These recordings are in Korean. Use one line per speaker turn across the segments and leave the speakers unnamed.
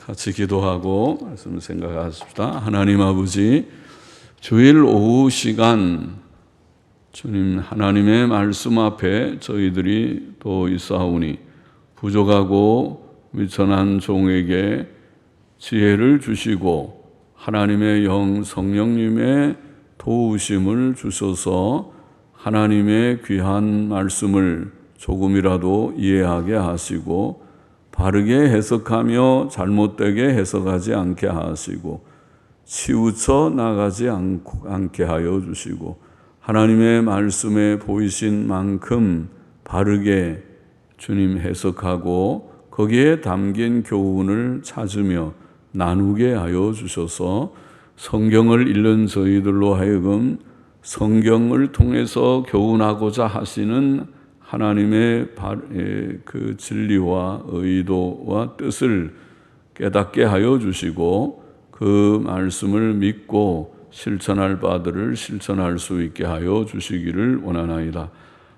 같이 기도하고 말씀을 생각하십시다. 하나님 아버지, 주일 오후 시간 주님 하나님의 말씀 앞에 저희들이 또 있사오니 부족하고 미천한 종에게 지혜를 주시고 하나님의 영 성령님의 도우심을 주셔서 하나님의 귀한 말씀을 조금이라도 이해하게 하시고 바르게 해석하며 잘못되게 해석하지 않게 하시고 치우쳐 나가지 않게 하여 주시고 하나님의 말씀에 보이신 만큼 바르게 주님 해석하고 거기에 담긴 교훈을 찾으며 나누게 하여 주셔서 성경을 읽는 저희들로 하여금 성경을 통해서 교훈하고자 하시는 하나님의 그 진리와 의도와 뜻을 깨닫게 하여 주시고 그 말씀을 믿고 실천할 바들을 실천할 수 있게 하여 주시기를 원하나이다.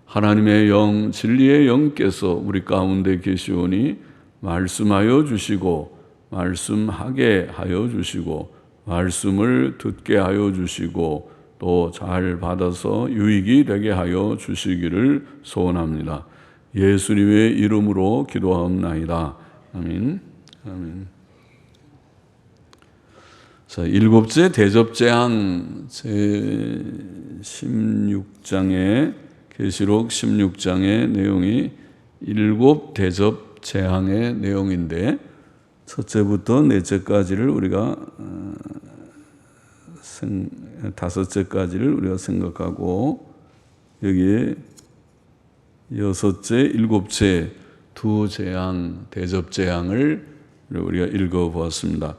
하나님의 영, 진리의 영께서 우리 가운데 계시오니 말씀하여 주시고 말씀하게 하여 주시고 말씀을 듣게 하여 주시고 또 잘 받아서 유익이 되게 하여 주시기를 소원합니다. 예수님의 이름으로 기도하옵나이다. 아멘. 아멘. 자, 일곱째 대접재앙 제16장의 계시록 16장의 내용이 일곱 대접재앙의 내용인데 첫째부터 넷째까지를 우리가 다섯째까지를 우리가 생각하고 여기에 여섯째, 일곱째 두 재앙, 대접재앙을 우리가 읽어보았습니다.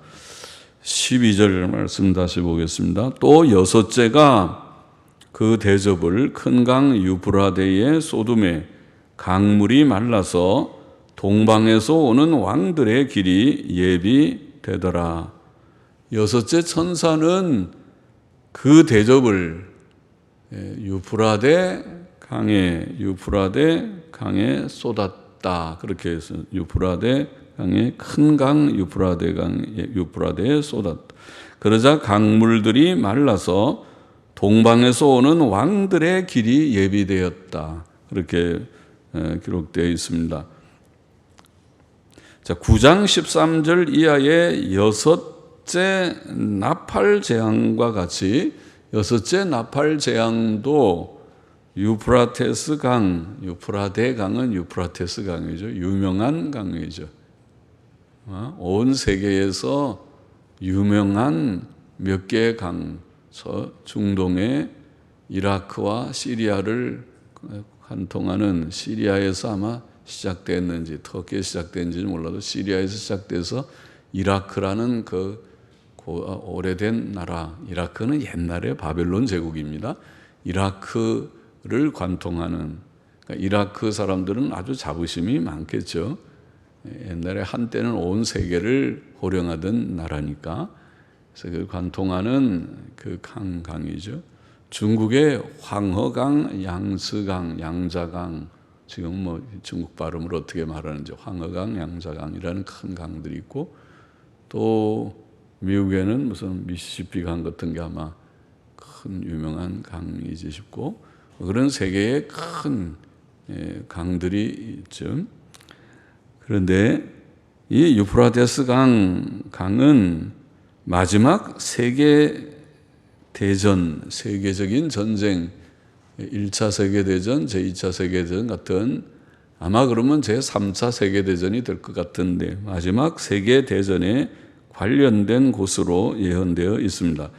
12절 말씀 다시 보겠습니다. 또 여섯째가 그 대접을 큰 강 유브라데의 소돔에 강물이 말라서 동방에서 오는 왕들의 길이 예비되더라. 여섯째 천사는 그 대접을 유프라데 강에 쏟았다. 그렇게 해서 유프라데 강에 큰 강 유프라데에 쏟았다. 그러자 강물들이 말라서 동방에서 오는 왕들의 길이 예비되었다. 그렇게 기록되어 있습니다. 자, 9장 13절 이하의 여섯째 나팔 재앙과 같이 여섯째 나팔 재앙도 유프라테스 강, 유프라데 강은 유프라테스 강이죠. 유명한 강이죠. 온 세계에서 유명한 몇 개의 강, 중동의 이라크와 시리아를 관통하는 시리아에서 아마 시작됐는지 터키에 시작됐는지는 몰라도 시리아에서 시작돼서 이라크라는 그 오래된 나라, 이라크는 옛날에 바벨론 제국입니다. 이라크를 관통하는, 그러니까 이라크 사람들은 아주 자부심이 많겠죠. 옛날에 한때는 온 세계를 호령하던 나라니까. 그래서 그 관통하는 그 강이죠. 중국의 황허강, 양스강, 양자강, 지금 뭐 중국 발음으로 어떻게 말하는지 황허강, 양자강이라는 큰 강들이 있고, 또 미국에는 무슨 미시시피 강 같은 게 아마 큰 유명한 강이지 싶고, 그런 세계의 큰 강들이 있죠. 그런데 이 유프라테스 강은 마지막 세계 대전, 세계적인 전쟁, 1차 세계대전, 제2차 세계대전 같은, 아마 그러면 제3차 세계대전이 될 것 같은데 마지막 세계대전에 관련된 곳으로 예언되어 있습니다.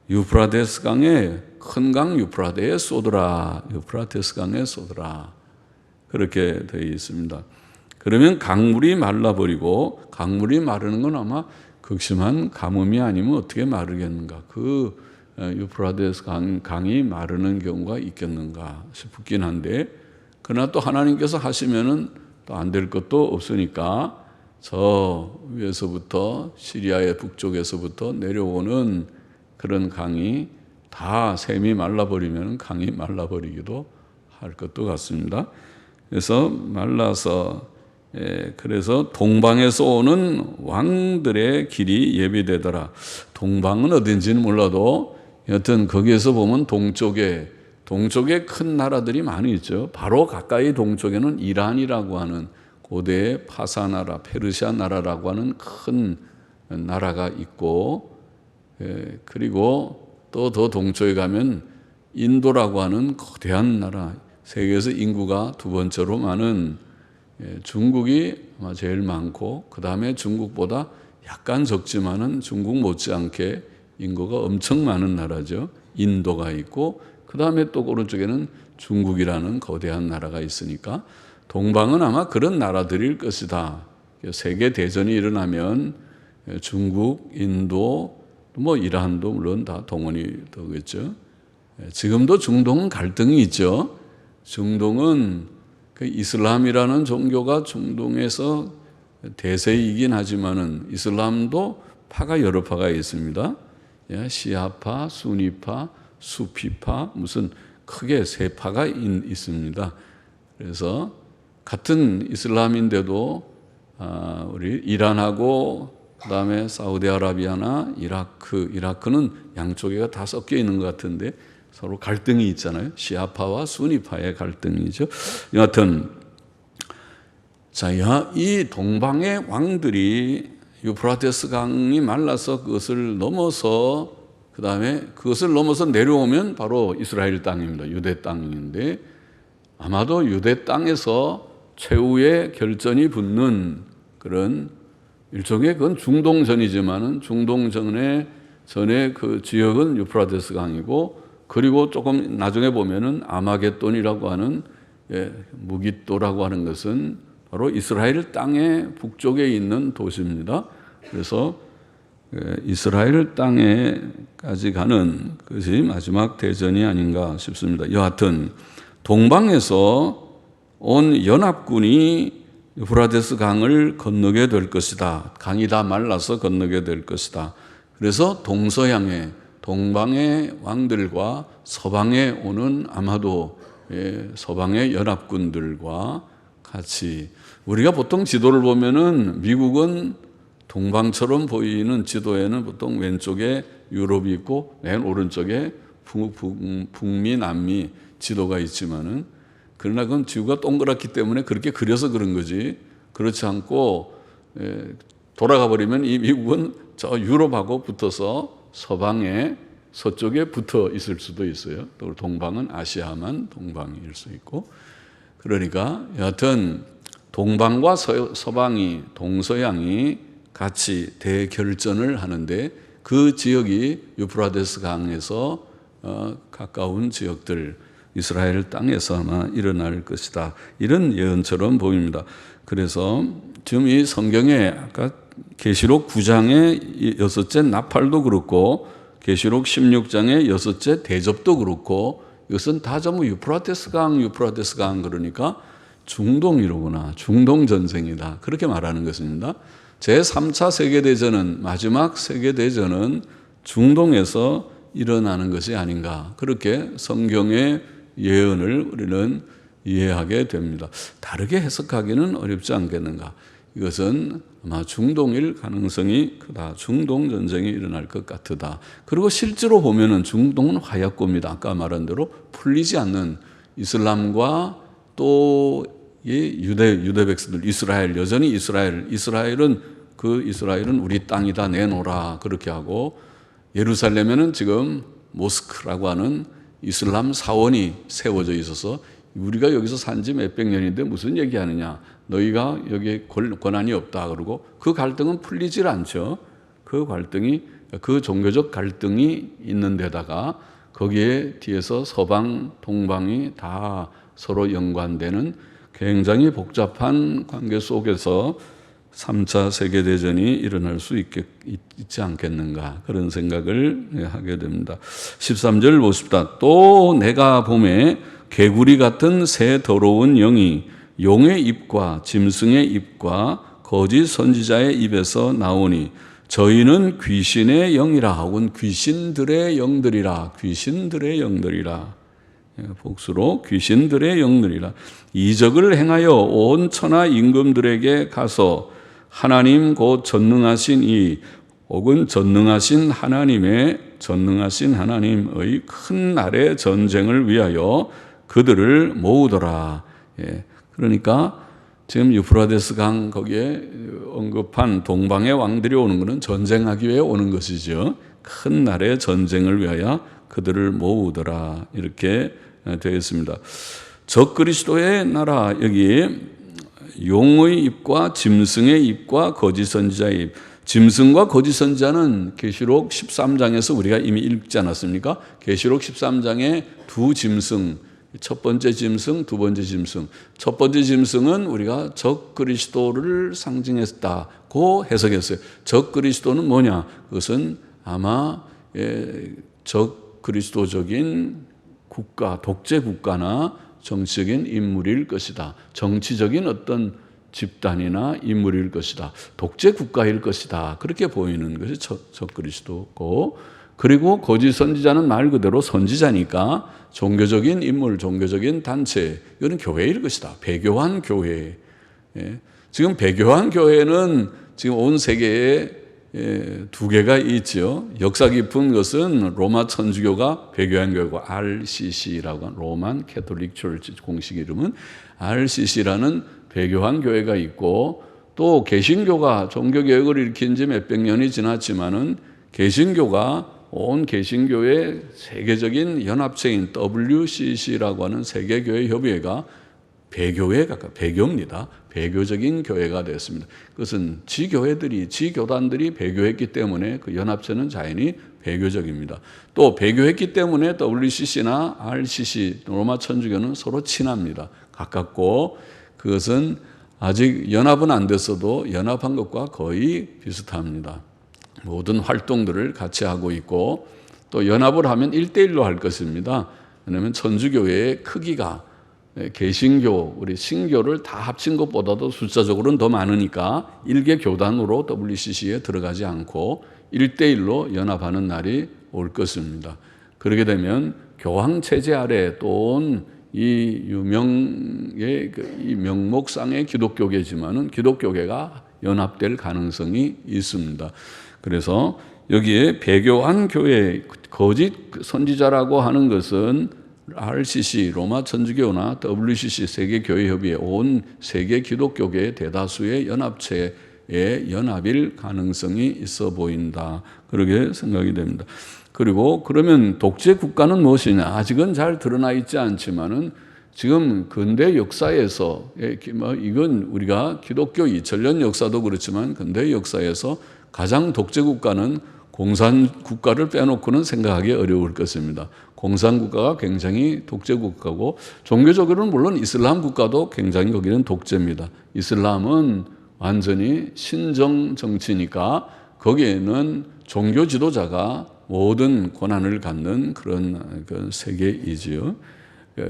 유프라테스 강에, 큰 강 유프라데에 쏟으라, 유프라테스 강에 쏟으라, 그렇게 되어 있습니다. 그러면 강물이 말라버리고, 강물이 마르는 건 아마 극심한 가뭄이 아니면 어떻게 마르겠는가, 그 유프라테스 강이 마르는 경우가 있겠는가 싶긴 한데, 그러나 또 하나님께서 하시면은 또 안 될 것도 없으니까 저 위에서부터 시리아의 북쪽에서부터 내려오는 그런 강이 다 샘이 말라버리면 강이 말라버리기도 할 것도 같습니다. 그래서 말라서 그래서 동방에서 오는 왕들의 길이 예비되더라. 동방은 어딘지는 몰라도 여튼 거기에서 보면 동쪽에 큰 나라들이 많이 있죠. 바로 가까이 동쪽에는 이란이라고 하는 고대의 파사 나라, 페르시아 나라라고 하는 큰 나라가 있고, 그리고 또 더 동쪽에 가면 인도라고 하는 거대한 나라, 세계에서 인구가 두 번째로 많은 중국이 아마 제일 많고, 그 다음에 중국보다 약간 적지만은 중국 못지않게 인구가 엄청 많은 나라죠. 인도가 있고, 그 다음에 또 오른쪽에는 중국이라는 거대한 나라가 있으니까 동방은 아마 그런 나라들일 것이다. 세계 대전이 일어나면 중국, 인도, 뭐 이란도 물론 다 동원이 되겠죠. 지금도 중동은 갈등이 있죠. 중동은 그 이슬람이라는 종교가 중동에서 대세이긴 하지만은 이슬람도 파가 여러 파가 있습니다. 시아파, 수니파, 수피파, 무슨 크게 세 파가 있습니다. 그래서 같은 이슬람인데도 우리 이란하고 그다음에 사우디아라비아나 이라크는 양쪽에가 다 섞여 있는 것 같은데 서로 갈등이 있잖아요. 시아파와 수니파의 갈등이죠. 여하튼 자, 이 동방의 왕들이 유프라테스 강이 말라서 그것을 넘어서 그것을 넘어서 내려오면 바로 이스라엘 땅입니다. 유대 땅인데 아마도 유대 땅에서 최후의 결전이 붙는 그런 일종의 그건 중동전이지만은 중동전의 그 지역은 유프라테스 강이고, 그리고 조금 나중에 보면은 아마겟돈이라고 하는 무깃도라고 하는 것은 바로 이스라엘 땅의 북쪽에 있는 도시입니다. 그래서 이스라엘 땅에까지 가는 것이 마지막 대전이 아닌가 싶습니다. 여하튼 동방에서 온 연합군이 유프라테스 강을 건너게 될 것이다. 강이 다 말라서 건너게 될 것이다. 그래서 동방의 왕들과 서방에 오는 아마도 서방의 연합군들과 같이, 우리가 보통 지도를 보면은 미국은 동방처럼 보이는 지도에는 보통 왼쪽에 유럽이 있고 맨 오른쪽에 북미, 남미 지도가 있지만은, 그러나 그건 지구가 동그랗기 때문에 그렇게 그려서 그런 거지, 그렇지 않고 돌아가 버리면 이 미국은 저 유럽하고 붙어서 서방에 서쪽에 붙어 있을 수도 있어요. 또 동방은 아시아만 동방일 수 있고, 그러니까 여하튼 동방과 서방이, 동서양이 같이 대결전을 하는데 그 지역이 유프라테스 강에서 가까운 지역들, 이스라엘 땅에서 아마 일어날 것이다. 이런 예언처럼 보입니다. 그래서 지금 이 성경에 아까 계시록 9장의 6째 나팔도 그렇고 계시록 16장의 6째 대접도 그렇고 이것은 다 전부 유프라테스 강 그러니까 중동이로구나. 중동전쟁이다. 그렇게 말하는 것입니다. 제3차 세계대전은, 마지막 세계대전은 중동에서 일어나는 것이 아닌가. 그렇게 성경의 예언을 우리는 이해하게 됩니다. 다르게 해석하기는 어렵지 않겠는가. 이것은 아마 중동일 가능성이 크다. 중동 전쟁이 일어날 것 같다. 그리고 실제로 보면은 중동은 화약고입니다. 아까 말한 대로 풀리지 않는 이슬람과 또 유대 백성들, 이스라엘, 여전히 이스라엘은 우리 땅이다, 내놓으라 그렇게 하고, 예루살렘에는 지금 모스크라고 하는 이슬람 사원이 세워져 있어서 우리가 여기서 산지 몇백 년인데 무슨 얘기하느냐, 너희가 여기에 권한이 없다 그러고, 그 갈등은 풀리질 않죠. 그 종교적 갈등이 있는 데다가 거기에 뒤에서 서방, 동방이 다 서로 연관되는 굉장히 복잡한 관계 속에서 3차 세계대전이 일어날 수 있지 않겠는가, 그런 생각을 하게 됩니다. 13절 보십시다. 또 내가 봄에 개구리 같은 새 더러운 영이 용의 입과 짐승의 입과 거짓 선지자의 입에서 나오니 저희는 귀신의 영이라, 혹은 귀신들의 영들이라. 복수로 귀신들의 영들이라. 이적을 행하여 온 천하 임금들에게 가서 하나님 곧 전능하신 이 혹은 전능하신 하나님의 큰 날의 전쟁을 위하여 그들을 모으더라. 그러니까 지금 유프라데스 강 거기에 언급한 동방의 왕들이 오는 것은 전쟁하기 위해 오는 것이죠. 큰 날의 전쟁을 위하여 그들을 모으더라. 이렇게 되어 있습니다. 적그리스도의 나라, 여기 용의 입과 짐승의 입과 거짓 선지자의 입. 짐승과 거짓 선지자는 계시록 13장에서 우리가 이미 읽지 않았습니까? 계시록 13장에 두 짐승, 첫 번째 짐승, 두 번째 짐승. 첫 번째 짐승은 우리가 적그리스도를 상징했다고 해석했어요. 적그리스도는 뭐냐? 그것은 아마 적그리스도적인 국가, 독재 국가나 정치적인 인물일 것이다. 정치적인 어떤 집단이나 인물일 것이다. 독재 국가일 것이다. 그렇게 보이는 것이 적그리스도고, 그리고 거짓 선지자는 말 그대로 선지자니까 종교적인 인물, 종교적인 단체, 이건 교회일 것이다. 배교한 교회. 지금 배교한 교회는 지금 온 세계에 두 개가 있죠. 역사 깊은 것은 로마 천주교가 배교한 교회고 RCC라고 하는 로만 캐톨릭 처치 공식 이름은 RCC라는 배교한 교회가 있고, 또 개신교가 종교개혁을 일으킨 지 몇백 년이 지났지만은 개신교가 온 개신교의 세계적인 연합체인 WCC라고 하는 세계교회협의회가 배교에 가까워 배교입니다. 배교적인 교회가 되었습니다. 그것은 지교단들이 배교했기 때문에 그 연합체는 자연히 배교적입니다. 또 배교했기 때문에 WCC나 RCC, 로마 천주교는 서로 친합니다. 가깝고, 그것은 아직 연합은 안 됐어도 연합한 것과 거의 비슷합니다. 모든 활동들을 같이 하고 있고, 또 연합을 하면 1대1로 할 것입니다. 왜냐하면 천주교회의 크기가 개신교, 우리 신교를 다 합친 것보다도 숫자적으로는 더 많으니까 일개 교단으로 WCC에 들어가지 않고 1대1로 연합하는 날이 올 것입니다. 그렇게 되면 교황 체제 아래 또 온 이 유명의 이 명목상의 기독교계지만은 기독교계가 연합될 가능성이 있습니다. 그래서 여기에 배교한 교회, 거짓 선지자라고 하는 것은 RCC, 로마 천주교나 WCC, 세계교회협의회, 온 세계 기독교계 대다수의 연합체의 연합일 가능성이 있어 보인다. 그렇게 생각이 됩니다. 그리고 그러면 독재 국가는 무엇이냐? 아직은 잘 드러나 있지 않지만은 지금 근대 역사에서, 이건 우리가 기독교 2000년 역사도 그렇지만 근대 역사에서 가장 독재 국가는 공산국가를 빼놓고는 생각하기 어려울 것입니다. 공산국가가 굉장히 독재 국가고, 종교적으로는 물론 이슬람 국가도 굉장히 거기는 독재입니다. 이슬람은 완전히 신정 정치니까 거기에는 종교 지도자가 모든 권한을 갖는 그런 세계이지요.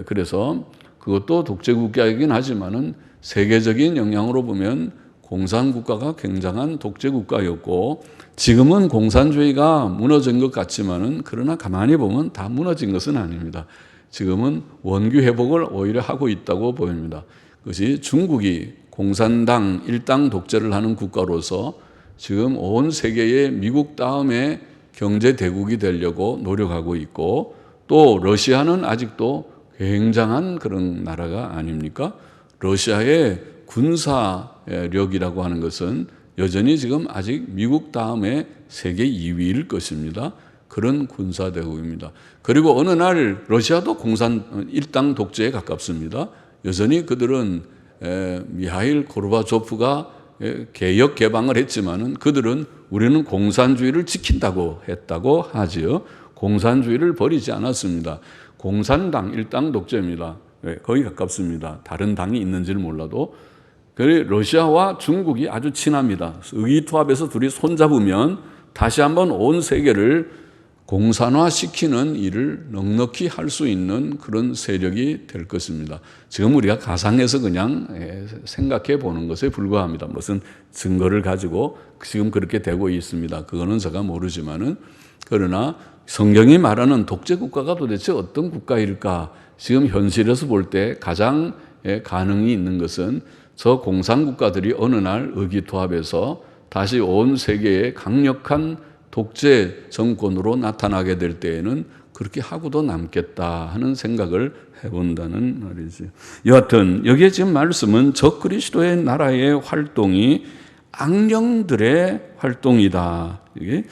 그래서 그것도 독재 국가이긴 하지만은 세계적인 영향으로 보면 공산국가가 굉장한 독재 국가였고, 지금은 공산주의가 무너진 것 같지만은 그러나 가만히 보면 다 무너진 것은 아닙니다. 지금은 원규 회복을 오히려 하고 있다고 보입니다. 그것이 중국이 공산당 일당 독재를 하는 국가로서 지금 온 세계의 미국 다음에 경제 대국이 되려고 노력하고 있고, 또 러시아는 아직도 굉장한 그런 나라가 아닙니까? 러시아의 군사력이라고 하는 것은 여전히 지금 아직 미국 다음에 세계 2위일 것입니다. 그런 군사대국입니다. 그리고 어느 날 러시아도 공산 일당 독재에 가깝습니다. 여전히 그들은 미하일 고르바초프가 개혁 개방을 했지만은 그들은 우리는 공산주의를 지킨다고 했다고 하지요. 공산주의를 버리지 않았습니다. 공산당 일당 독재입니다. 거의 가깝습니다. 다른 당이 있는지는 몰라도. 러시아와 중국이 아주 친합니다. 의기투합해서 둘이 손잡으면 다시 한번 온 세계를 공산화시키는 일을 넉넉히 할 수 있는 그런 세력이 될 것입니다. 지금 우리가 가상해서 그냥 생각해 보는 것에 불과합니다. 무슨 증거를 가지고 지금 그렇게 되고 있습니다. 그거는 제가 모르지만은, 그러나 성경이 말하는 독재 국가가 도대체 어떤 국가일까? 지금 현실에서 볼 때 가장 가능이 있는 것은 저 공산국가들이 어느 날 의기투합해서 다시 온 세계에 강력한 독재 정권으로 나타나게 될 때에는 그렇게 하고도 남겠다 하는 생각을 해본다는 말이지. 여하튼 여기에 지금 말씀은 적그리스도의 나라의 활동이 악령들의 활동이다. 이게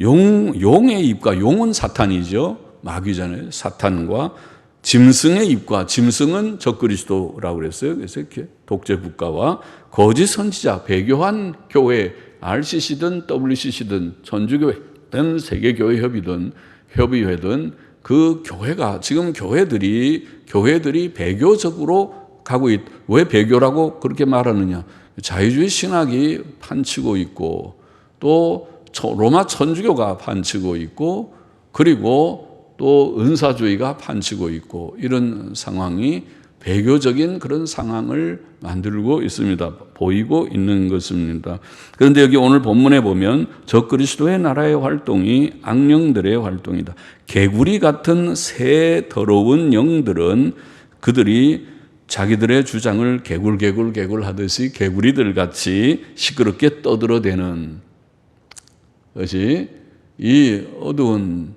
용의 입과, 용은 사탄이죠. 마귀잖아요. 사탄과 짐승의 입과, 짐승은 적그리스도라고 그랬어요. 그래서 이렇게 독재 국가와 거짓 선지자, 배교한 교회, RCC든 WCC든 전주교회든 세계교회협의든 협의회든 그 교회가, 지금 교회들이 배교적으로 가고 왜 배교라고 그렇게 말하느냐? 자유주의 신학이 판치고 있고, 또 로마 천주교가 판치고 있고, 그리고 또 은사주의가 판치고 있고, 이런 상황이 배교적인 그런 상황을 만들고 있습니다. 보이고 있는 것입니다. 그런데 여기 오늘 본문에 보면 적그리스도의 나라의 활동이 악령들의 활동이다. 개구리 같은 새 더러운 영들은 그들이 자기들의 주장을 개굴 하듯이 개구리들 같이 시끄럽게 떠들어대는 것이 이 어두운,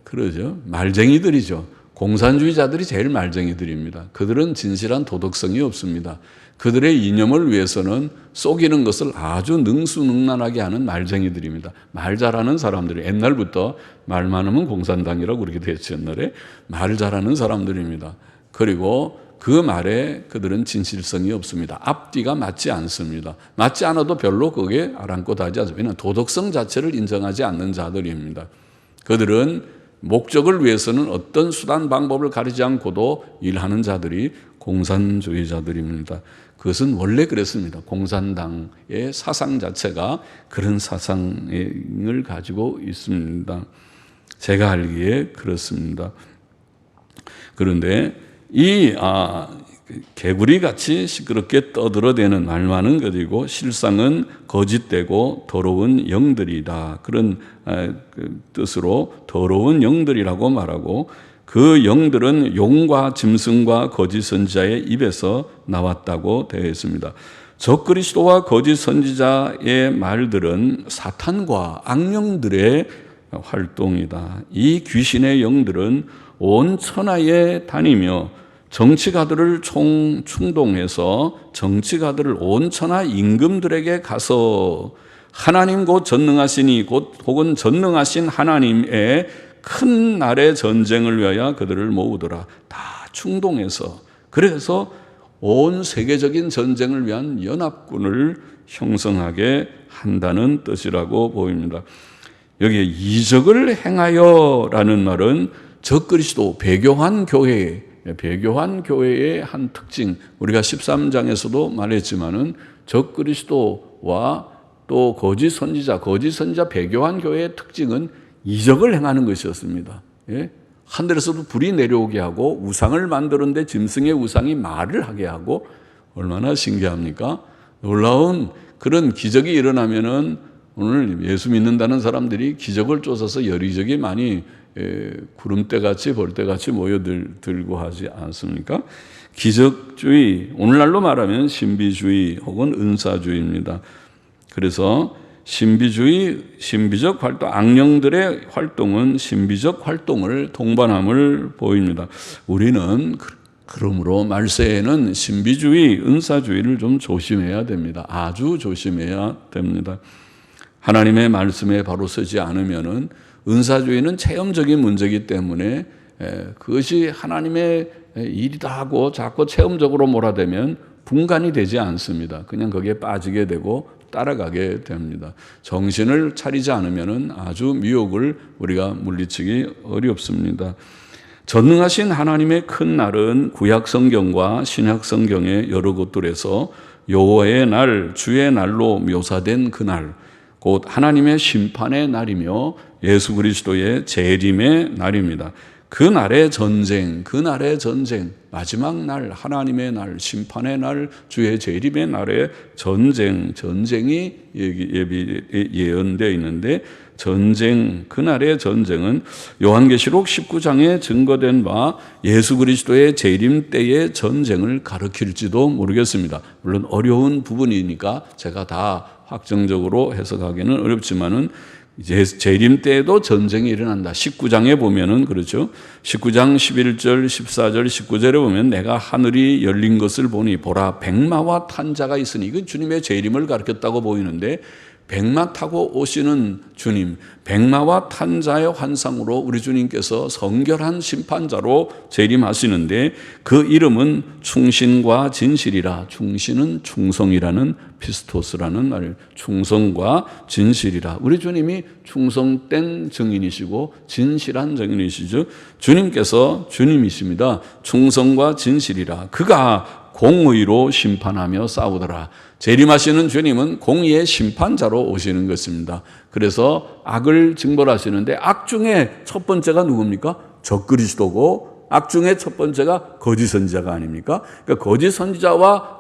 그러죠, 말쟁이들이죠. 공산주의자들이 제일 말쟁이들입니다. 그들은 진실한 도덕성이 없습니다. 그들의 이념을 위해서는 속이는 것을 아주 능수능란하게 하는 말쟁이들입니다. 말 잘하는 사람들이, 옛날부터 말 많으면 공산당이라고 그렇게 됐죠. 옛날에 말 잘하는 사람들입니다. 그리고 그 말에 그들은 진실성이 없습니다. 앞뒤가 맞지 않습니다. 맞지 않아도 별로 그게 아랑곳하지 않습니다. 왜냐하면 도덕성 자체를 인정하지 않는 자들입니다. 그들은 목적을 위해서는 어떤 수단 방법을 가리지 않고도 일하는 자들이 공산주의자들입니다. 그것은 원래 그랬습니다. 공산당의 사상 자체가 그런 사상을 가지고 있습니다. 제가 알기에 그렇습니다. 그런데 이 개구리같이 시끄럽게 떠들어대는 말만은 것이고 실상은 거짓되고 더러운 영들이다. 그런 뜻으로 더러운 영들이라고 말하고, 그 영들은 용과 짐승과 거짓 선지자의 입에서 나왔다고 되어 있습니다. 적그리스도와 거짓 선지자의 말들은 사탄과 악령들의 활동이다. 이 귀신의 영들은 온 천하에 다니며 정치가들을 충동해서 정치가들을 온 천하 임금들에게 가서 하나님 곧 전능하시니 곧 혹은 전능하신 하나님의 큰 날의 전쟁을 위하여 그들을 모으더라. 다 충동해서, 그래서 온 세계적인 전쟁을 위한 연합군을 형성하게 한다는 뜻이라고 보입니다. 여기에 이적을 행하여라는 말은 적그리스도, 배교한 교회의 한 특징, 우리가 13장에서도 말했지만은 적그리스도와 또 거짓 선지자 배교한 교회의 특징은 이적을 행하는 것이었습니다. 하늘에서도 불이 내려오게 하고 우상을 만드는데 짐승의 우상이 말을 하게 하고, 얼마나 신기합니까? 놀라운 그런 기적이 일어나면은 오늘 예수 믿는다는 사람들이 기적을 쫓아서 여기저기 많이 구름대같이 벌떼같이 모여들고 하지 않습니까? 기적주의, 오늘날로 말하면 신비주의 혹은 은사주의입니다. 그래서 신비적 활동, 악령들의 활동은 신비적 활동을 동반함을 보입니다. 우리는 그러므로 말세에는 신비주의, 은사주의를 좀 조심해야 됩니다. 아주 조심해야 됩니다. 하나님의 말씀에 바로 서지 않으면은, 은사주의는 체험적인 문제이기 때문에 그것이 하나님의 일이다 하고 자꾸 체험적으로 몰아대면 분간이 되지 않습니다. 그냥 거기에 빠지게 되고 따라가게 됩니다. 정신을 차리지 않으면은 아주 미혹을 우리가 물리치기 어렵습니다. 전능하신 하나님의 큰 날은 구약 성경과 신약 성경의 여러 곳들에서 여호와의 날, 주의 날로 묘사된 그 날, 곧 하나님의 심판의 날이며 예수 그리스도의 재림의 날입니다. 그날의 전쟁, 마지막 날, 하나님의 날, 심판의 날, 주의 재림의 날의 전쟁이 예언되어 있는데, 그날의 전쟁은 요한계시록 19장에 증거된 바 예수 그리스도의 재림 때의 전쟁을 가리킬지도 모르겠습니다. 물론 어려운 부분이니까 제가 다 확정적으로 해석하기는 어렵지만은, 이제 재림 때에도 전쟁이 일어난다. 19장에 보면은 그렇죠. 19장 11절, 14절, 19절에 보면 내가 하늘이 열린 것을 보니 보라 백마와 탄 자가 있으니, 이건 주님의 재림을 가르쳤다고 보이는데, 백마 타고 오시는 주님, 백마와 탄 자의 환상으로 우리 주님께서 성결한 심판자로 재림하시는데, 그 이름은 충신과 진실이라. 충신은 충성이라는 피스토스라는 말, 충성과 진실이라. 우리 주님이 충성된 증인이시고 진실한 증인이시죠. 주님이십니다. 충성과 진실이라. 그가 공의로 심판하며 싸우더라. 재림하시는 주님은 공의의 심판자로 오시는 것입니다. 그래서 악을 징벌하시는데, 악 중에 첫 번째가 누굽니까? 적그리스도고, 악 중에 첫 번째가 거짓 선지자가 아닙니까? 그러니까 거짓 선지자와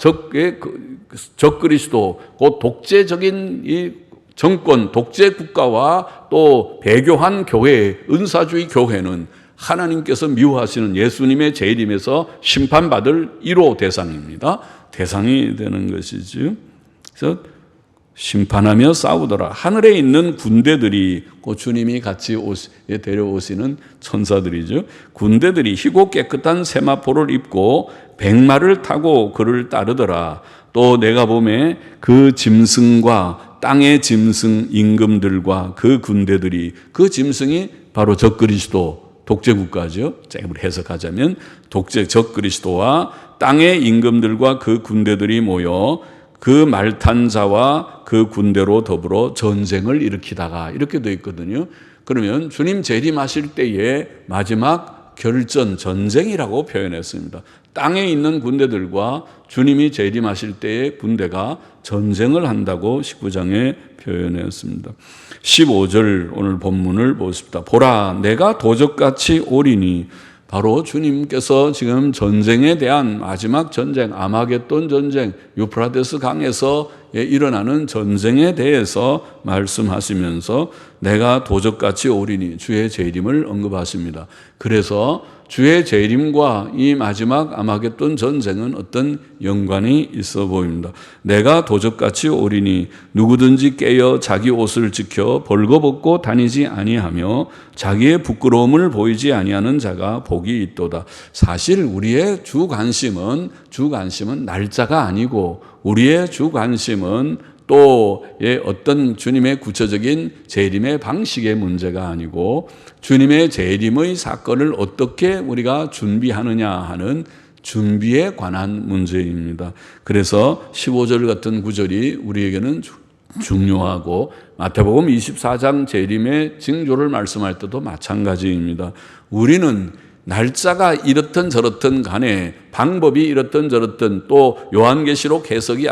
적그리스도, 그 독재적인 이 정권, 독재 국가와 또 배교한 교회, 은사주의 교회는 하나님께서 미워하시는 예수님의 재림에서 심판받을 1호 대상입니다. 대상이 되는 것이죠. 그래서 심판하며 싸우더라. 하늘에 있는 군대들이, 그 주님이 같이 데려오시는 천사들이죠. 군대들이 희고 깨끗한 세마포를 입고 백마를 타고 그를 따르더라. 또 내가 보매 그 짐승과 땅의 짐승 임금들과 그 군대들이, 그 짐승이 바로 적그리스도, 독재국가죠. 짧게 해석하자면 적그리스도와 땅의 임금들과 그 군대들이 모여 그 말탄 자와 그 군대로 더불어 전쟁을 일으키다가, 이렇게 되어 있거든요. 그러면 주님 재림하실 때의 마지막 결전, 전쟁이라고 표현했습니다. 땅에 있는 군대들과 주님이 재림하실 때의 군대가 전쟁을 한다고 19장에 표현했습니다. 15절 오늘 본문을 보십시다. 보라 내가 도적같이 오리니, 바로 주님께서 지금 전쟁에 대한 마지막 전쟁, 아마겟돈 전쟁, 유프라데스 강에서 일어나는 전쟁에 대해서 말씀하시면서 내가 도적같이 오리니, 주의 재림을 언급하십니다. 그래서 주의 재림과 이 마지막 아마겟돈 전쟁은 어떤 연관이 있어 보입니다. 내가 도적같이 오리니 누구든지 깨어 자기 옷을 지켜 벌거벗고 다니지 아니하며 자기의 부끄러움을 보이지 아니하는 자가 복이 있도다. 사실 우리의 주 관심은 날짜가 아니고, 우리의 주 관심은 또 어떤 주님의 구체적인 재림의 방식의 문제가 아니고, 주님의 재림의 사건을 어떻게 우리가 준비하느냐 하는 준비에 관한 문제입니다. 그래서 15절 같은 구절이 우리에게는 중요하고, 마태복음 24장 재림의 징조를 말씀할 때도 마찬가지입니다. 우리는 날짜가 이렇든 저렇든 간에, 방법이 이렇든 저렇든, 또 요한계시록 해석이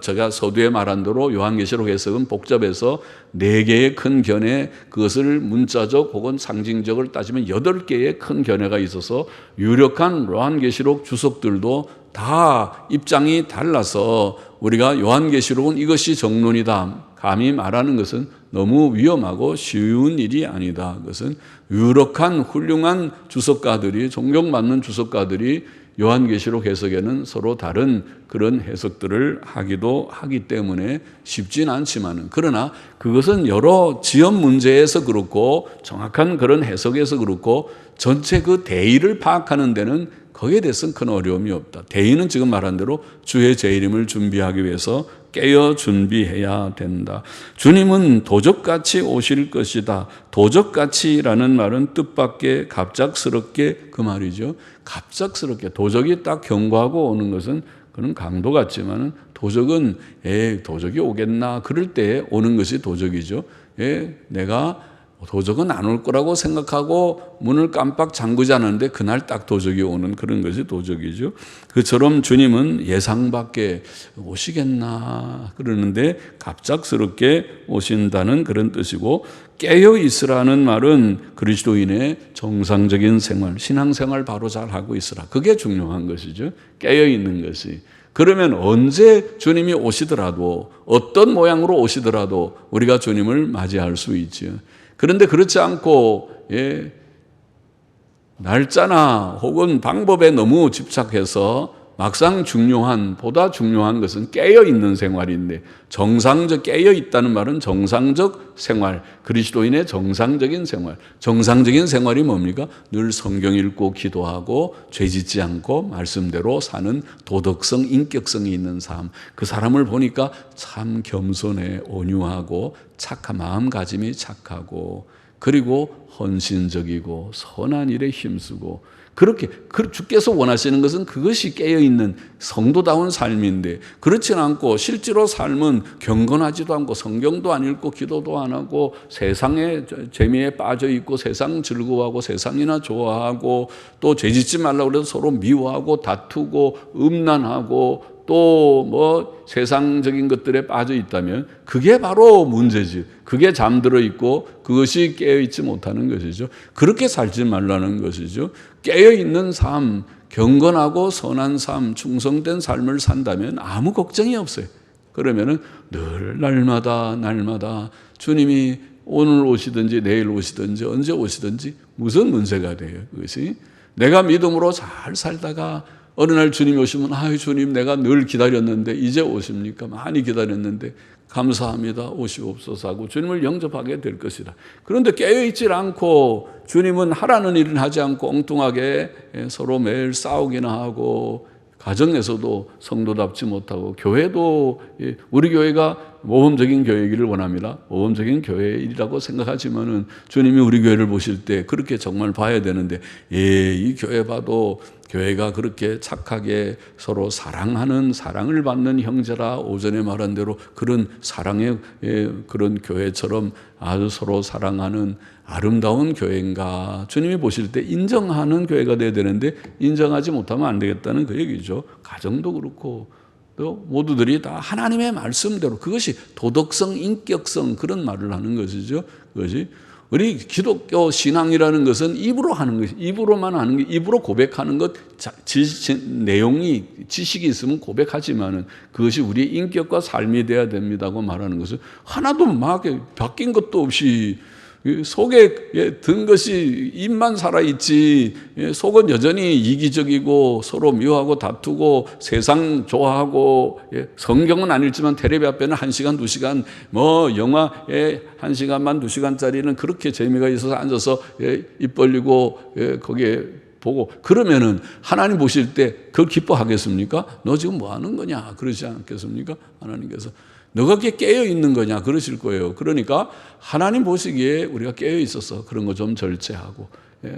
제가 서두에 말한 대로 요한계시록 해석은 복잡해서 4개의 큰 견해, 그것을 문자적 혹은 상징적을 따지면 8개의 큰 견해가 있어서 유력한 요한계시록 주석들도 다 입장이 달라서, 우리가 요한계시록은 이것이 정론이다 감히 말하는 것은 너무 위험하고 쉬운 일이 아니다. 그것은 유력한 훌륭한 주석가들이, 존경받는 주석가들이 요한계시록 해석에는 서로 다른 그런 해석들을 하기도 하기 때문에 쉽진 않지만은, 그러나 그것은 여러 지연 문제에서 그렇고 정확한 그런 해석에서 그렇고 전체 그 대의를 파악하는 데는 거기에 대해서는 큰 어려움이 없다. 대의는 지금 말한 대로 주의 재림을 준비하기 위해서 깨어 준비해야 된다. 주님은 도적같이 오실 것이다. 도적같이라는 말은 뜻밖의 갑작스럽게, 그 말이죠. 갑작스럽게, 도적이 딱 경고하고 오는 것은 그런 강도 같지만은, 도적은 도적이 오겠나 그럴 때 오는 것이 도적이죠. 내가 도적은 안 올 거라고 생각하고 문을 깜빡 잠그지 않았는데 그날 딱 도적이 오는 그런 것이 도적이죠. 그처럼 주님은 예상 밖에 오시겠나 그러는데 갑작스럽게 오신다는 그런 뜻이고, 깨어 있으라는 말은 그리스도인의 정상적인 생활, 신앙생활 바로 잘 하고 있으라. 그게 중요한 것이죠. 깨어 있는 것이. 그러면 언제 주님이 오시더라도, 어떤 모양으로 오시더라도 우리가 주님을 맞이할 수 있죠. 그런데 그렇지 않고 날짜나 혹은 방법에 너무 집착해서 막상 보다 중요한 것은 깨어있는 생활인데, 깨어있다는 말은 정상적 생활, 그리스도인의 정상적인 생활. 정상적인 생활이 뭡니까? 늘 성경 읽고 기도하고 죄짓지 않고 말씀대로 사는 도덕성, 인격성이 있는 삶. 그 사람을 보니까 참 겸손해, 온유하고 착한 마음가짐이 착하고, 그리고 헌신적이고 선한 일에 힘쓰고, 그렇게 주께서 원하시는 것은 그것이 깨어있는 성도다운 삶인데, 그렇진 않고 실제로 삶은 경건하지도 않고 성경도 안 읽고 기도도 안 하고 세상의 재미에 빠져 있고 세상 즐거워하고 세상이나 좋아하고 또 죄짓지 말라고 해서 서로 미워하고 다투고 음란하고 또 뭐 세상적인 것들에 빠져 있다면 그게 바로 문제지. 그게 잠들어 있고 그것이 깨어 있지 못하는 것이죠. 그렇게 살지 말라는 것이죠. 깨어 있는 삶, 경건하고 선한 삶, 충성된 삶을 산다면 아무 걱정이 없어요. 그러면은 늘 날마다 주님이 오늘 오시든지 내일 오시든지 언제 오시든지 무슨 문제가 돼요. 그것이 내가 믿음으로 잘 살다가 어느 날 주님이 오시면, 아유 주님 내가 늘 기다렸는데 이제 오십니까? 많이 기다렸는데 감사합니다. 오시옵소서 하고 주님을 영접하게 될 것이다. 그런데 깨어있질 않고 주님은 하라는 일은 하지 않고 엉뚱하게 서로 매일 싸우기나 하고, 가정에서도 성도답지 못하고, 교회도 우리 교회가 모범적인 교회이기를 원합니다. 모범적인 교회이라고 생각하지만은 주님이 우리 교회를 보실 때 그렇게 정말 봐야 되는데, 이 교회 봐도 교회가 그렇게 착하게 서로 사랑을 받는 형제라 오전에 말한 대로 그런 사랑의 그런 교회처럼 아주 서로 사랑하는 아름다운 교회인가, 주님이 보실 때 인정하는 교회가 돼야 되는데 인정하지 못하면 안 되겠다는 그 얘기죠. 가정도 그렇고 또 모두들이 다 하나님의 말씀대로, 그것이 도덕성, 인격성, 그런 말을 하는 것이죠. 그것이 우리 기독교 신앙이라는 것은 입으로 하는 것, 입으로만 하는 것, 입으로 고백하는 것, 내용이 지식이 있으면 고백하지만은 그것이 우리의 인격과 삶이 돼야 됩니다고 말하는 것은 하나도 막 바뀐 것도 없이 속에 든 것이 입만 살아있지, 속은 여전히 이기적이고 서로 미워하고 다투고 세상 좋아하고, 성경은 안 읽지만 텔레비 앞에는 1시간 2시간 뭐 영화에 1시간만 2시간짜리는 그렇게 재미가 있어서 앉아서 입 벌리고 거기에 보고, 그러면은 하나님 보실 때 그걸 기뻐하겠습니까? 너 지금 뭐 하는 거냐 그러지 않겠습니까? 하나님께서 너가 깨어 있는 거냐 그러실 거예요. 그러니까 하나님 보시기에 우리가 깨어 있어서 그런 거 좀 절제하고,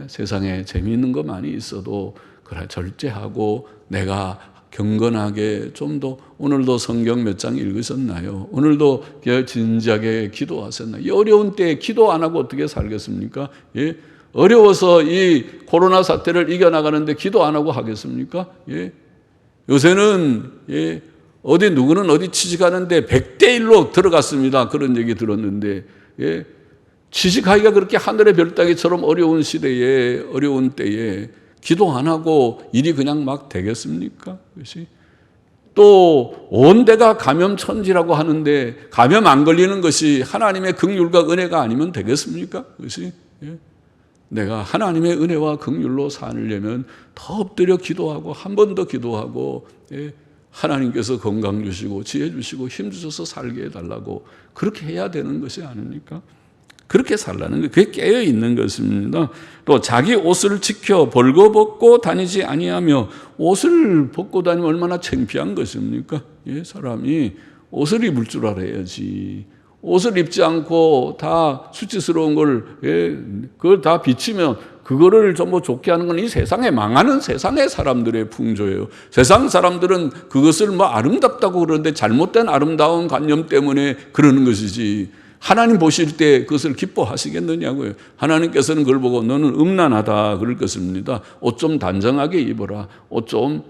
세상에 재미있는 거 많이 있어도 그래 절제하고, 내가 경건하게 좀 더, 오늘도 성경 몇 장 읽으셨나요? 오늘도 진지하게 기도하셨나요? 이 어려운 때에 기도 안 하고 어떻게 살겠습니까? 어려워서 이 코로나 사태를 이겨나가는데 기도 안 하고 하겠습니까? 요새는 누구는 어디 취직하는데 100대 1로 들어갔습니다. 그런 얘기 들었는데, 취직하기가 그렇게 하늘의 별따기처럼 어려운 시대에, 어려운 때에 기도 안 하고 일이 그냥 막 되겠습니까? 그것이 또 온 데가 감염천지라고 하는데 감염 안 걸리는 것이 하나님의 긍휼과 은혜가 아니면 되겠습니까? 그것이 내가 하나님의 은혜와 긍휼로 살려면 더 엎드려 기도하고 한 번 더 기도하고, 하나님께서 건강 주시고 지혜 주시고 힘 주셔서 살게 해달라고 그렇게 해야 되는 것이 아닙니까? 그렇게 살라는 것, 그게 깨어 있는 것입니다. 또 자기 옷을 지켜 벌거벗고 다니지 아니하며, 옷을 벗고 다니면 얼마나 창피한 것입니까? 사람이 옷을 입을 줄 알아야지. 옷을 입지 않고 다 수치스러운 그걸 다 비치면 그거를 전부 좋게 하는 건 이 세상에 망하는 세상의 사람들의 풍조예요. 세상 사람들은 그것을 뭐 아름답다고 그러는데 잘못된 아름다운 관념 때문에 그러는 것이지, 하나님 보실 때 그것을 기뻐하시겠느냐고요. 하나님께서는 그걸 보고 너는 음란하다 그럴 것입니다. 옷 좀 단정하게 입어라. 옷 좀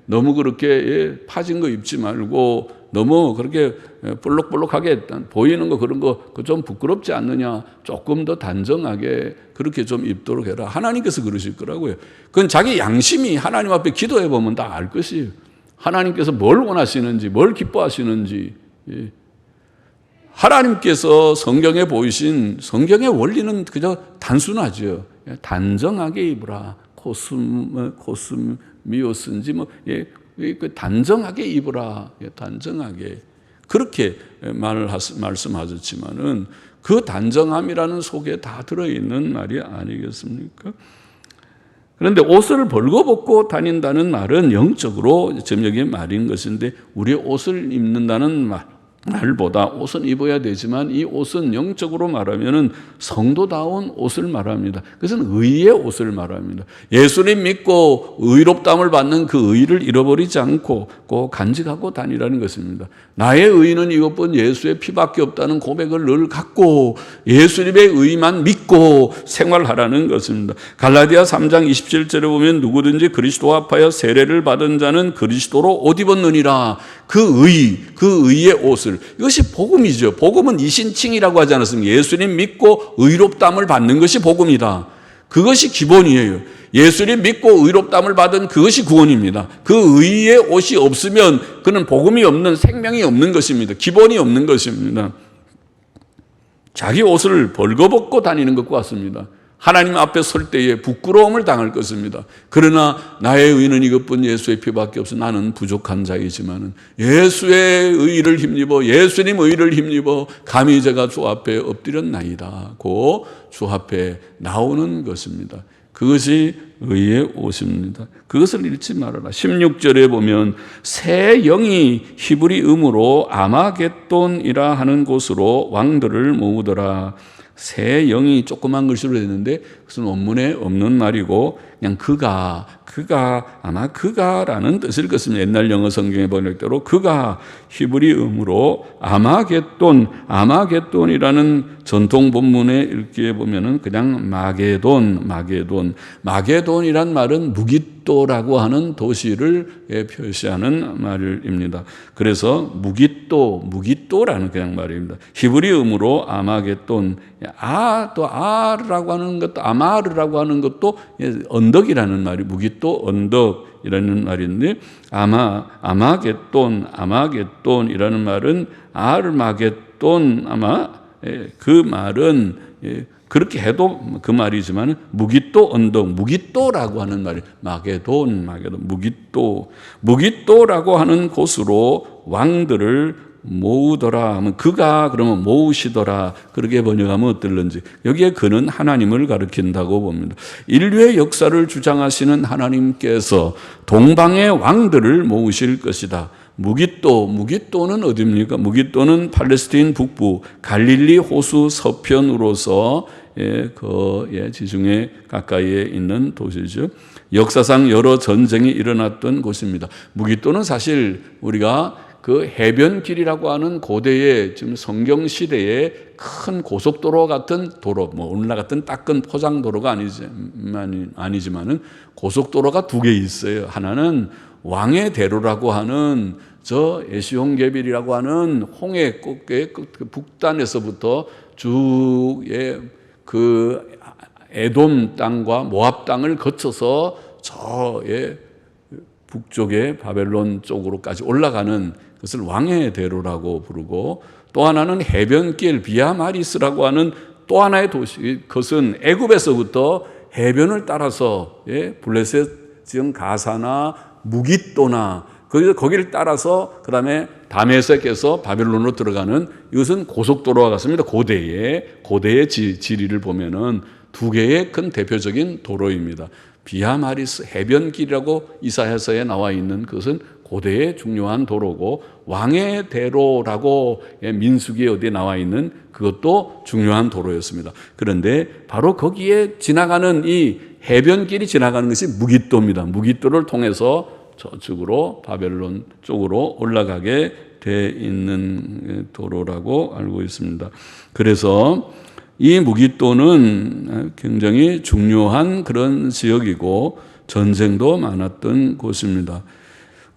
너무 그렇게 파진 거 입지 말고 너무 그렇게 볼록볼록하게 보이는 거 그런 거 좀 부끄럽지 않느냐. 조금 더 단정하게 그렇게 좀 입도록 해라. 하나님께서 그러실 거라고요. 그건 자기 양심이 하나님 앞에 기도해 보면 다 알 것이에요. 하나님께서 뭘 원하시는지, 뭘 기뻐하시는지. 하나님께서 성경에 보이신 성경의 원리는 그저 단순하죠. 단정하게 입으라. 코스미오스인지 단정하게 입으라. 단정하게. 그렇게 말씀하셨지만은 그 단정함이라는 속에 다 들어있는 말이 아니겠습니까? 그런데 옷을 벌거벗고 다닌다는 말은 영적으로 점역의 말인 것인데 우리 옷을 입는다는 말보다 옷은 입어야 되지만 이 옷은 영적으로 말하면은 성도다운 옷을 말합니다. 그것은 의의 옷을 말합니다. 예수님 믿고 의롭다함을 받는 그 의를 잃어버리지 않고 꼭 간직하고 다니라는 것입니다. 나의 의는 이것뿐 예수의 피밖에 없다는 고백을 늘 갖고 예수님의 의만 믿고 생활하라는 것입니다. 갈라디아 3장 27절에 보면 누구든지 그리스도와 합하여 세례를 받은 자는 그리스도로 옷 입었느니라. 그 의의 옷을. 이것이 복음이죠. 복음은 이신칭이라고 하지 않았습니까? 예수님 믿고 의롭다함을 받는 것이 복음이다. 그것이 기본이에요. 예수님 믿고 의롭다함을 받은 그것이 구원입니다. 그 의의 옷이 없으면 그는 복음이 없는 생명이 없는 것입니다. 기본이 없는 것입니다. 자기 옷을 벌거벗고 다니는 것과 같습니다. 하나님 앞에 설 때에 부끄러움을 당할 것입니다. 그러나 나의 의는 이것뿐 예수의 피밖에 없어. 나는 부족한 자이지만은 예수의 의를 힘입어 예수님 의를 힘입어 감히 제가 주 앞에 엎드렸나이다 고 주 앞에 나오는 것입니다. 그것이 의의 옷입니다. 그것을 잃지 말아라. 16절에 보면 새 영이 히브리 음으로 아마겟돈이라 하는 곳으로 왕들을 모으더라. 새 영이 조그만 글씨로 됐는데 그것은 원문에 없는 말이고 그냥 아마 그가라는 뜻일 것입니다. 옛날 영어 성경의 번역대로 그가 히브리 음으로 아마겟돈이라는 전통 본문에 읽기에 보면은 그냥 마게돈이란 말은 무깃도라고 하는 도시를 표시하는 말입니다. 그래서 무깃도라는 그냥 말입니다. 히브리 음으로 아마겟돈, 아르라고 하는 것도 아마르라고 하는 것도 언덕이라는 말이 무깃도 언덕이라는 말인데 아마겟돈이라는 말은 아르마겟돈 그 말은 그렇게 해도 그 말이지만 무깃도 언덕 무깃도라고 하는 말이 마게돈 무깃도라고 하는 곳으로 왕들을 모으더라 하면 그가 그러면 모으시더라 그렇게 번역하면 어떨런지 여기에 그는 하나님을 가리킨다고 봅니다. 인류의 역사를 주장하시는 하나님께서 동방의 왕들을 모으실 것이다. 무깃도는 어디입니까? 무깃도는 팔레스타인 북부 갈릴리 호수 서편으로서 지중해 가까이에 있는 도시죠. 역사상 여러 전쟁이 일어났던 곳입니다. 무깃도는 사실 우리가 그 해변길이라고 하는 고대의 지금 성경 시대의 큰 고속도로 같은 도로, 오늘날 같은 따끈 포장도로가 아니지만은 고속도로가 두 개 있어요. 하나는 왕의 대로라고 하는 저 에시온게빌이라고 하는 홍해 끝의 북단에서부터 쭉 그 에돔 땅과 모압 땅을 거쳐서 저 북쪽의 바벨론 쪽으로까지 올라가는 그것을 왕의 대로라고 부르고 또 하나는 해변길 비아마리스라고 하는 또 하나의 도시 그것은 애굽에서부터 해변을 따라서 블레셋 지금 가사나 무깃도나 거기를 따라서 그 다음에 다메섹에서 바벨론으로 들어가는 이것은 고속도로와 같습니다. 고대의 지리를 보면은 두 개의 큰 대표적인 도로입니다. 비아마리스 해변길이라고 이사야서에 나와 있는 그것은 고대의 중요한 도로고 왕의 대로라고 민수기에 어디에 나와 있는 그것도 중요한 도로였습니다. 그런데 바로 거기에 지나가는 이 해변길이 지나가는 것이 무깃도입니다. 무깃도를 통해서 저쪽으로 바벨론 쪽으로 올라가게 돼 있는 도로라고 알고 있습니다. 그래서 이 무깃도는 굉장히 중요한 그런 지역이고 전쟁도 많았던 곳입니다.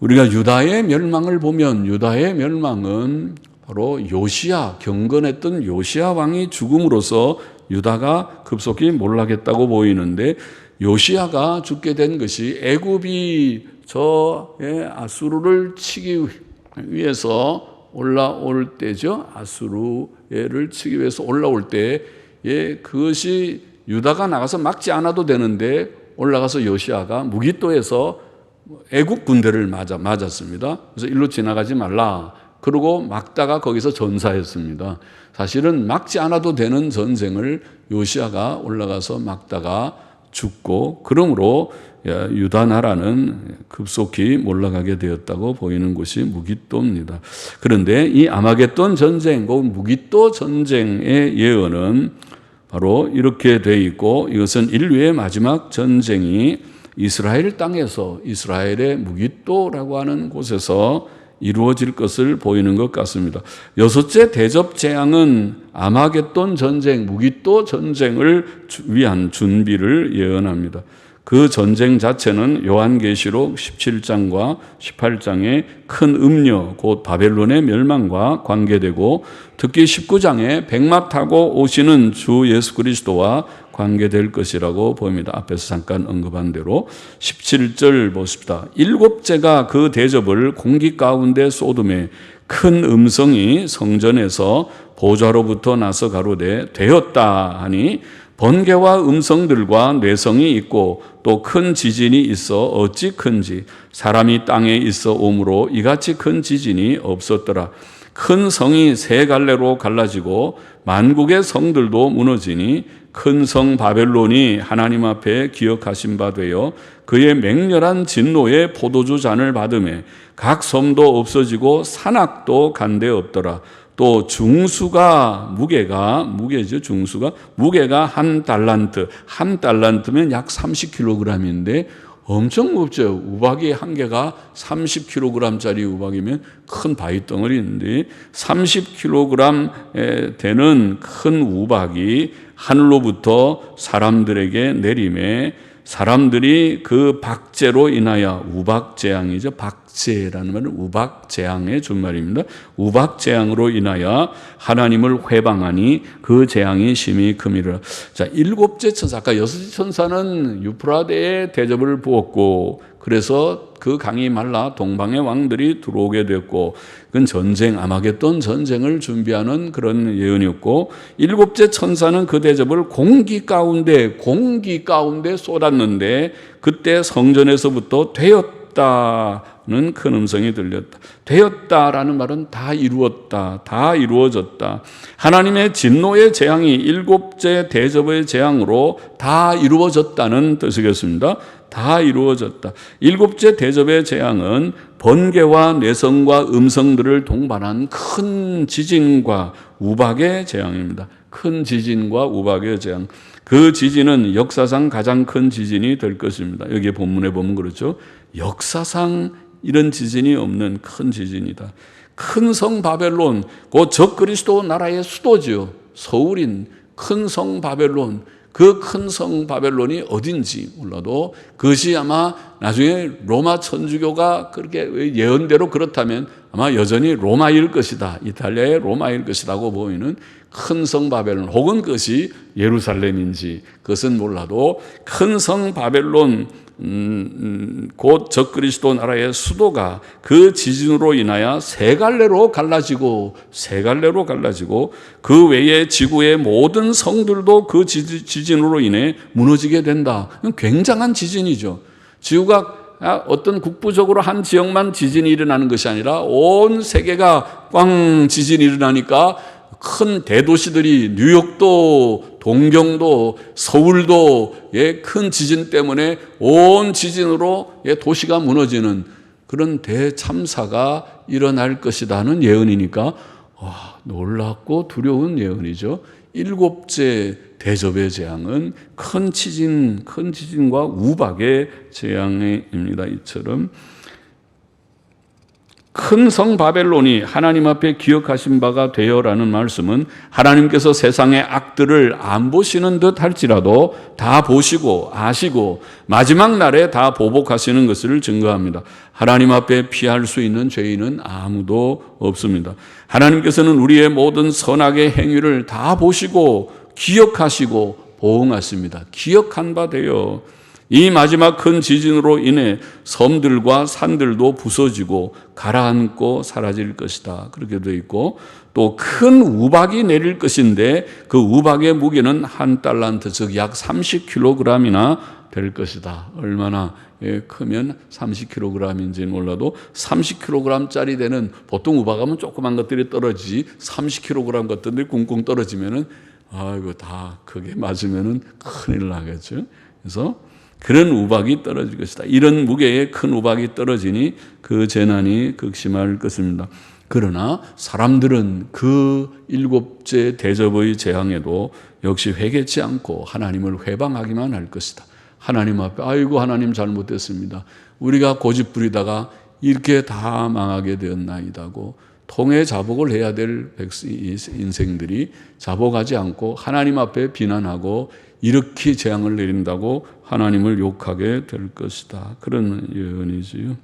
우리가 유다의 멸망을 보면 유다의 멸망은 바로 요시야, 경건했던 요시야 왕이 죽음으로써 유다가 급속히 몰락했다고 보이는데, 요시야가 죽게 된 것이 애굽이 저 아수르를 치기 위해서 올라올 때죠. 아수르를 치기 위해서 올라올 때 그것이 유다가 나가서 막지 않아도 되는데 올라가서 요시야가 무깃도에서 애국 군대를 맞았습니다. 그래서 일로 지나가지 말라. 그러고 막다가 거기서 전사했습니다. 사실은 막지 않아도 되는 전쟁을 요시야가 올라가서 막다가 죽고, 그러므로 유다 나라는 급속히 몰락하게 되었다고 보이는 곳이 무깃도입니다. 그런데 이 아마겟돈 전쟁, 혹은 무깃도 전쟁의 예언은 바로 이렇게 돼 있고, 이것은 인류의 마지막 전쟁이 이스라엘 땅에서, 이스라엘의 무깃도라고 하는 곳에서 이루어질 것을 보이는 것 같습니다. 여섯째 대접 재앙은 아마겟돈 전쟁, 무깃도 전쟁을 위한 준비를 예언합니다. 그 전쟁 자체는 요한계시록 17장과 18장의 큰 음녀, 곧 바벨론의 멸망과 관계되고, 특히 19장에 백마 타고 오시는 주 예수 그리스도와 관계될 것이라고 보입니다. 앞에서 잠깐 언급한 대로 17절 보십시다. 일곱째가 그 대접을 공기 가운데 쏟음에 큰 음성이 성전에서 보좌로부터 나서 가로되 되었다 하니, 번개와 음성들과 뇌성이 있고 또 큰 지진이 있어 어찌 큰지 사람이 땅에 있어 오므로 이같이 큰 지진이 없었더라. 큰 성이 세 갈래로 갈라지고 만국의 성들도 무너지니, 큰 성 바벨론이 하나님 앞에 기억하신 바 되어 그의 맹렬한 진노의 포도주 잔을 받음에 각 섬도 없어지고 산악도 간데 없더라. 또 중수가 무게죠. 중수가 무게가 한 달란트면 약 30kg인데 엄청 무겁죠. 우박이 한 개가 30kg짜리 우박이면 큰 바위 덩어리인데 30kg 되는 큰 우박이 하늘로부터 사람들에게 내림에, 사람들이 그 박재로 인하여, 우박재앙이죠. 박재라는 말은 우박재앙의 준말입니다. 우박재앙으로 인하여 하나님을 회방하니 그 재앙이 심히 큼이라. 자, 일곱째 천사, 아까 여섯째 천사는 유프라데에 대접을 부었고, 그래서 그 강이 말라 동방의 왕들이 들어오게 됐고, 그건 전쟁, 아마겟돈 전쟁을 준비하는 그런 예언이었고, 일곱째 천사는 그 대접을 공기 가운데 쏟았는데, 그때 성전에서부터 되었다는 큰 음성이 들렸다. 되었다라는 말은 다 이루었다, 다 이루어졌다. 하나님의 진노의 재앙이 일곱째 대접의 재앙으로 다 이루어졌다는 뜻이겠습니다. 다 이루어졌다. 일곱째 대접의 재앙은 번개와 뇌성과 음성들을 동반한 큰 지진과 우박의 재앙입니다. 큰 지진과 우박의 재앙. 그 지진은 역사상 가장 큰 지진이 될 것입니다. 여기 본문에 보면 그렇죠. 역사상 이런 지진이 없는 큰 지진이다. 큰 성 바벨론, 곧 적그리스도 나라의 수도지요. 서울인 큰 성 바벨론, 그 큰 성 바벨론이 어딘지 몰라도 그것이 아마 나중에 로마 천주교가 그렇게 예언대로 그렇다면 아마 여전히 로마일 것이다. 이탈리아의 로마일 것이라고 보이는 큰 성 바벨론, 혹은 그것이 예루살렘인지 그것은 몰라도 큰 성 바벨론, 곧 적그리스도 나라의 수도가 그 지진으로 인하여 세 갈래로 갈라지고 그 외에 지구의 모든 성들도 그 지진으로 인해 무너지게 된다. 굉장한 지진이죠. 지구가 어떤 국부적으로 한 지역만 지진이 일어나는 것이 아니라 온 세계가 꽝 지진이 일어나니까 큰 대도시들이, 뉴욕도, 동경도, 서울도 큰 지진 때문에 온 지진으로 도시가 무너지는 그런 대참사가 일어날 것이라는 예언이니까 놀랍고 두려운 예언이죠. 일곱째 대접의 재앙은 큰 지진과 우박의 재앙입니다. 이처럼 큰 성 바벨론이 하나님 앞에 기억하신 바가 되어라는 말씀은 하나님께서 세상의 악들을 안 보시는 듯 할지라도 다 보시고 아시고 마지막 날에 다 보복하시는 것을 증거합니다. 하나님 앞에 피할 수 있는 죄인은 아무도 없습니다. 하나님께서는 우리의 모든 선악의 행위를 다 보시고 기억하시고 보응하십니다. 기억한 바 되어 이 마지막 큰 지진으로 인해 섬들과 산들도 부서지고 가라앉고 사라질 것이다. 그렇게 되어 있고 또 큰 우박이 내릴 것인데 그 우박의 무게는 1달란트 즉 약 30kg이나 될 것이다. 얼마나 크면 30kg인지 몰라도 30kg짜리 되는 보통 우박하면 조그만 것들이 떨어지지 30kg 것들이 꿍꿍 떨어지면은 아이고 다 그게 맞으면은 큰일 나겠죠. 그래서 그런 우박이 떨어질 것이다. 이런 무게의 큰 우박이 떨어지니 그 재난이 극심할 것입니다. 그러나 사람들은 그 7째 대접의 재앙에도 역시 회개치 않고 하나님을 회방하기만 할 것이다. 하나님 앞에 아이고 하나님 잘못됐습니다. 우리가 고집 부리다가 이렇게 다 망하게 되었나이다고 통해 자복을 해야 될 인생들이 자복하지 않고 하나님 앞에 비난하고 이렇게 재앙을 내린다고 하나님을 욕하게 될 것이다. 그런 예언이지요.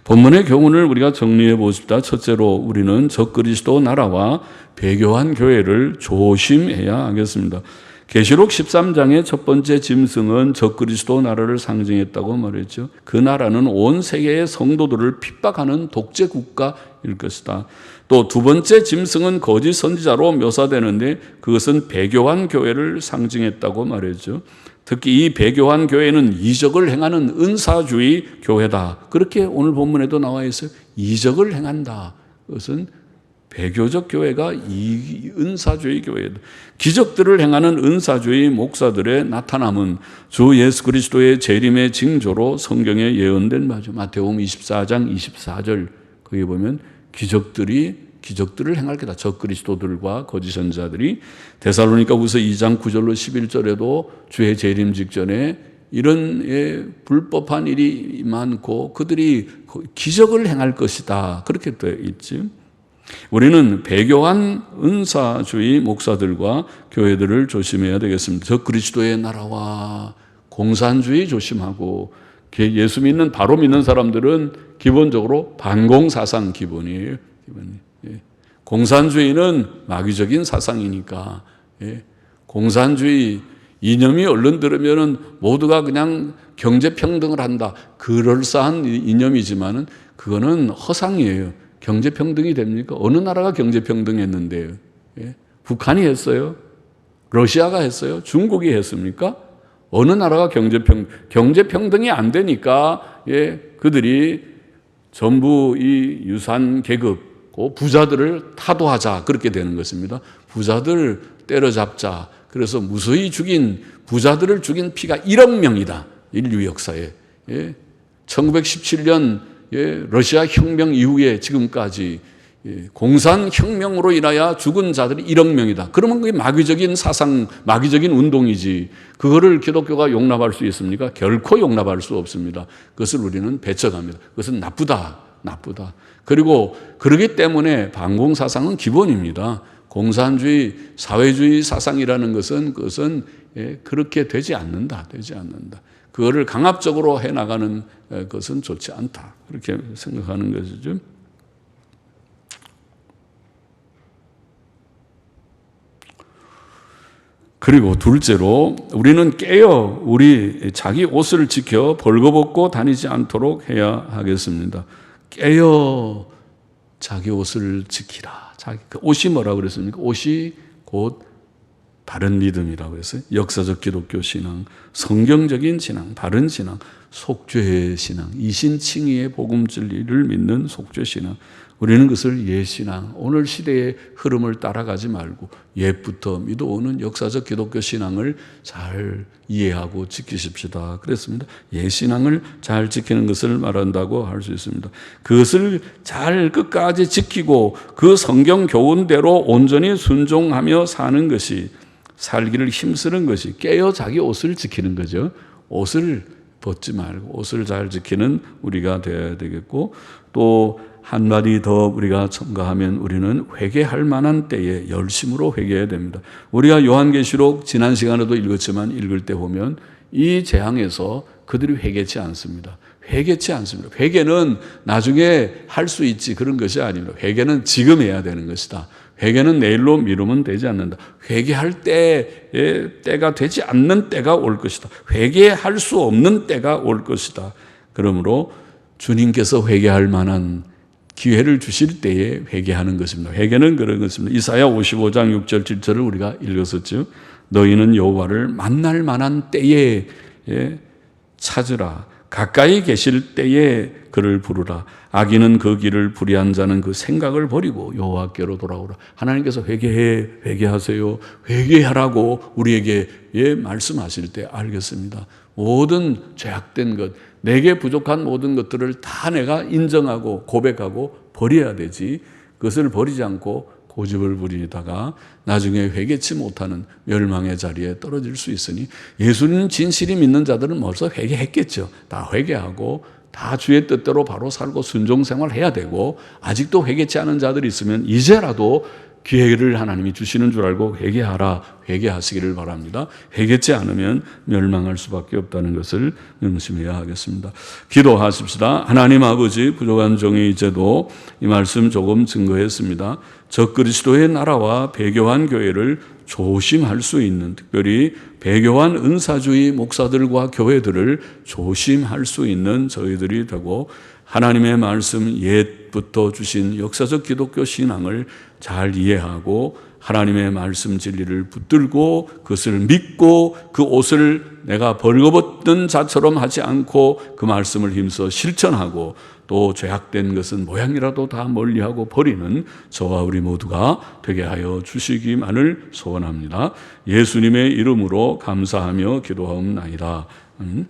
본문의 교훈을 우리가 정리해 보십시다. 첫째로 우리는 적그리스도 나라와 배교한 교회를 조심해야 하겠습니다. 계시록 13장의 첫 번째 짐승은 적그리스도 나라를 상징했다고 말했죠. 그 나라는 온 세계의 성도들을 핍박하는 독재 국가일 것이다. 또 두 번째 짐승은 거짓 선지자로 묘사되는데 그것은 배교한 교회를 상징했다고 말했죠. 특히 이 배교한 교회는 이적을 행하는 은사주의 교회다. 그렇게 오늘 본문에도 나와 있어요. 이적을 행한다. 그것은 배교적 교회가 이 은사주의 교회다. 기적들을 행하는 은사주의 목사들의 나타남은 주 예수 그리스도의 재림의 징조로 성경에 예언된 바죠. 마태복음 24장 24절 거기 보면 기적들을 행할 거다. 적그리스도들과 거짓 선지자들이 데살로니가후서 2장 9절로 11절에도 주의 재림 직전에 이런 불법한 일이 많고 그들이 기적을 행할 것이다. 그렇게 되어 있지. 우리는 배교한 은사주의 목사들과 교회들을 조심해야 되겠습니다. 적그리스도의 나라와 공산주의 조심하고 예수 믿는 바로 믿는 사람들은 기본적으로 반공사상 기본이에요. 공산주의는 마귀적인 사상이니까 공산주의 이념이 얼른 들으면은 모두가 그냥 경제평등을 한다. 그럴싸한 이념이지만은 그거는 허상이에요. 경제평등이 됩니까? 어느 나라가 경제평등했는데요? 북한이 했어요? 러시아가 했어요? 중국이 했습니까? 어느 나라가 경제평등이 안 되니까 그들이 전부 이 유산 계급 부자들을 타도하자 그렇게 되는 것입니다. 부자들 때려잡자. 그래서 무수히 부자들을 죽인 피가 1억 명이다. 인류 역사에. 1917년 러시아 혁명 이후에 지금까지 공산혁명으로 인하여 죽은 자들이 1억 명이다. 그러면 그게 마귀적인 사상, 마귀적인 운동이지. 그거를 기독교가 용납할 수 있습니까? 결코 용납할 수 없습니다. 그것을 우리는 배척합니다. 그것은 나쁘다. 그리고 그러기 때문에 반공사상은 기본입니다. 공산주의, 사회주의 사상이라는 것은 그것은 그렇게 되지 않는다. 그거를 강압적으로 해나가는 것은 좋지 않다. 그렇게 생각하는 것이죠. 그리고 둘째로 우리는 깨어 우리 자기 옷을 지켜 벌거벗고 다니지 않도록 해야 하겠습니다. 깨어 자기 옷을 지키라. 그 옷이 뭐라고 그랬습니까? 옷이 곧 바른 믿음이라고 했어요. 역사적 기독교 신앙, 성경적인 신앙, 바른 신앙, 속죄의 신앙, 이신칭의의 복음 진리를 믿는 속죄 신앙. 우리는 그것을 옛신앙, 오늘 시대의 흐름을 따라가지 말고 옛부터 믿어오는 역사적 기독교 신앙을 잘 이해하고 지키십시다. 그랬습니다. 옛신앙을 잘 지키는 것을 말한다고 할 수 있습니다. 그것을 잘 끝까지 지키고 그 성경 교훈대로 온전히 순종하며 사는 것이 살기를 힘쓰는 것이 깨어 자기 옷을 지키는 거죠. 옷을 벗지 말고 옷을 잘 지키는 우리가 되어야 되겠고 또 한마디 더 우리가 첨가하면 우리는 회개할 만한 때에 열심으로 회개해야 됩니다. 우리가 요한계시록 지난 시간에도 읽었지만 읽을 때 보면 이 재앙에서 그들이 회개치 않습니다. 회개치 않습니다. 회개는 나중에 할 수 있지 그런 것이 아닙니다. 회개는 지금 해야 되는 것이다. 회개는 내일로 미루면 되지 않는다. 회개할 때가 되지 않는 때가 올 것이다. 회개할 수 없는 때가 올 것이다. 그러므로 주님께서 회개할 만한 기회를 주실 때에 회개하는 것입니다. 회개는 그런 것입니다. 이사야 55장 6절 7절을 우리가 읽었었죠. 너희는 여호와를 만날 만한 때에 찾으라. 가까이 계실 때에 그를 부르라. 악인은 그 길을 불의한 자는 그 생각을 버리고 여호와께로 돌아오라. 하나님께서 회개하세요. 회개하라고 우리에게 말씀하실 때 알겠습니다. 모든 죄악된 것, 내게 부족한 모든 것들을 다 내가 인정하고 고백하고 버려야 되지. 그것을 버리지 않고 고집을 부리다가 나중에 회개치 못하는 멸망의 자리에 떨어질 수 있으니 예수님 진실이 믿는 자들은 벌써 회개했겠죠. 다 회개하고 다 주의 뜻대로 바로 살고 순종생활 해야 되고, 아직도 회개치 않은 자들이 있으면 이제라도 기회를 하나님이 주시는 줄 알고 회개하라, 회개하시기를 바랍니다. 회개치 않으면 멸망할 수밖에 없다는 것을 명심해야 하겠습니다. 기도하십시다. 하나님 아버지, 부족한 종이 이제도 이 말씀 조금 증거했습니다. 적그리스도의 나라와 배교한 교회를 조심할 수 있는, 특별히 배교한 은사주의 목사들과 교회들을 조심할 수 있는 저희들이 되고, 하나님의 말씀 옛부터 주신 역사적 기독교 신앙을 잘 이해하고 하나님의 말씀 진리를 붙들고 그것을 믿고 그 옷을 내가 벌거벗는 자처럼 하지 않고 그 말씀을 힘써 실천하고 또 죄악된 것은 모양이라도 다 멀리하고 버리는 저와 우리 모두가 되게 하여 주시기만을 소원합니다. 예수님의 이름으로 감사하며 기도하옵나이다. 아멘.